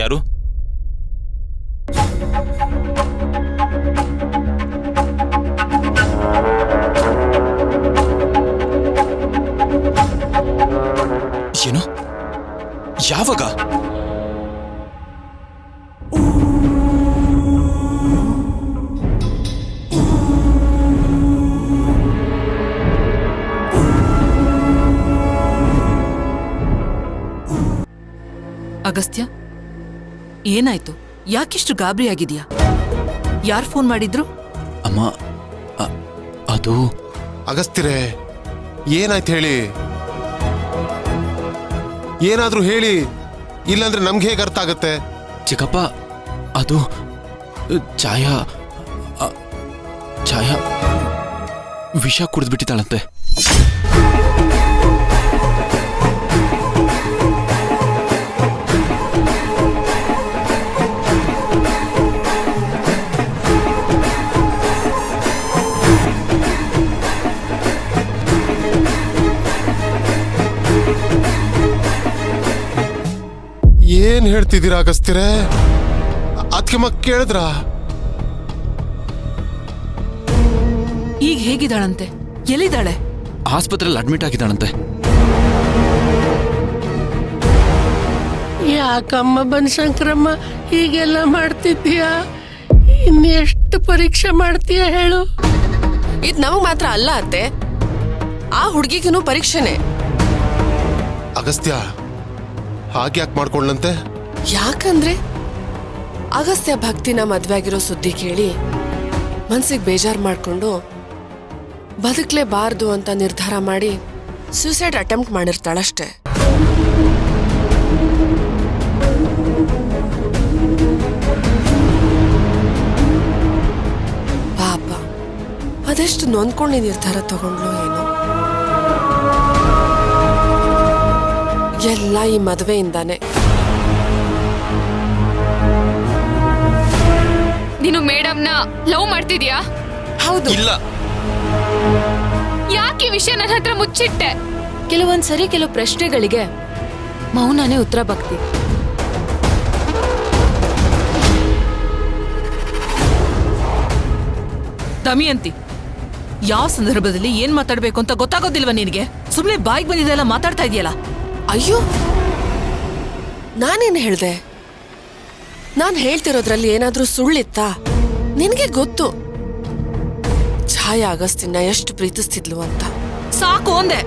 ಯಾರು? ಏನು? ಯಾವಾಗ? ಅಗಸ್ತ್ಯ, ಏನಾಯ್ತು? ಯಾಕಿಷ್ಟು ಗಾಬರಿ ಆಗಿದ್ಯಾ? ಯಾರು ಫೋನ್ ಮಾಡಿದ್ರು? ಅಮ್ಮ, ಅದು ಅಗಸ್ತ್ಯರೇ, ಏನಾಯ್ತು ಹೇಳಿ. ಏನಾದ್ರೂ ಹೇಳಿ, ಇಲ್ಲಾಂದ್ರೆ ನಮ್ಗೆ ಹೇಗೆ ಅರ್ಥ ಆಗತ್ತೆ? ಚಿಕ್ಕಪ್ಪ, ಅದು ಛಾಯಾ ವಿಷ ಕುಡಿದ್ಬಿಟ್ಟಿದ್ದಾಳಂತೆ. ಏನ್ ಹೇಳ್ತಿದ್ದೀರಾ ಅಗಸ್ತ್ಯರೇ? ಅದಕ್ಕೆ ಮಕ್ಕ ಕೇಳಿದ್ರ? ಈಗ ಹೇಗಿದ್ದಾಳಂತೆ? ಎಲ್ಲಿದ್ದಾಳೆ? ಆಸ್ಪತ್ರೆಯಲ್ಲಿ ಅಡ್ಮಿಟ್ ಆಗಿದ್ದಾಳಂತೆ. ಯಾಕಮ್ಮ ಬನಶಂಕರಮ್ಮ ಹೀಗೆಲ್ಲ ಮಾಡ್ತಿದ್ದೀಯಾ? ಇನ್ನೆಷ್ಟು ಪರೀಕ್ಷೆ ಮಾಡ್ತೀಯ ಹೇಳು? ಇದು ನಮಗ್ ಮಾತ್ರ ಅಲ್ಲ ಅತ್ತೆ, ಆ ಹುಡುಗಿಗೂ ಪರೀಕ್ಷೆನೆ. ಅಗಸ್ತ್ಯ ಹಾಗೆ ಯಾಕೆ ಮಾಡ್ಕೊಂಡ್ಲಂತೆ? ಯಾಕಂದ್ರೆ ಅಗಸ್ತ್ಯ ಭಕ್ತಿನ ಮದ್ವೆ ಆಗಿರೋ ಸುದ್ದಿ ಕೇಳಿ ಮನ್ಸಿಗೆ ಬೇಜಾರ್ ಮಾಡ್ಕೊಂಡು ಬದುಕ್ಲೇಬಾರ್ದು ಅಂತ ನಿರ್ಧಾರ ಮಾಡಿ ಸೂಸೈಡ್ ಅಟೆಂಪ್ಟ್ ಮಾಡಿರ್ತಾಳಷ್ಟೆ. ಪಾಪ, ಅದೆಷ್ಟು ನೊಂದ್ಕೊಂಡು ನಿರ್ಧಾರ ತಗೊಂಡ್ಲು ಏನೋ. ಎಲ್ಲ ಈ ಮದುವೆಯಿಂದಾನೆ. ನೀನು ಮೇಡಮ್ನ ಲವ್ ಮಾಡ್ತಿದ್ಯಾ? ಹೌದು. ಇಲ್ಲ. ಯಾಕೆ ಈ ವಿಷಯ ನನ್ನ ಹತ್ರ ಮುಚ್ಚಿಟ್ಟೆ? ಕೆಲವೊಂದ್ಸರಿ ಕೆಲವು ಪ್ರಶ್ನೆಗಳಿಗೆ ಮೌನನೇ ಉತ್ತರ ಭಕ್ತಿ. ದಮಯಂತಿ, ಯಾವ ಸಂದರ್ಭದಲ್ಲಿ ಏನ್ ಮಾತಾಡ್ಬೇಕು ಅಂತ ಗೊತ್ತಾಗೋದಿಲ್ವಾ ನಿನಗೆ? ಸುಮ್ನೆ ಬಾಯಿಗೆ ಬಂದಿದ್ದೆಲ್ಲ ಮಾತಾಡ್ತಾ ಇದೆಯಲ್ಲ. ಅಯ್ಯೋ, ನಾನೇನು ಹೇಳ್ದೆ? ನಾನ್ ಹೇಳ್ತಿರೋದ್ರಲ್ಲಿ ಏನಾದ್ರೂ ಸುಳ್ಳಿತ್ತಾ? ನಿನಗೆ ಗೊತ್ತು ಛಾಯಾ ಅಗಸ್ತ್ಯನ ಎಷ್ಟು ಪ್ರೀತಿಸ್ತಿದ್ಲು ಅಂತ. ಸಾಕು ಅಂದೆ.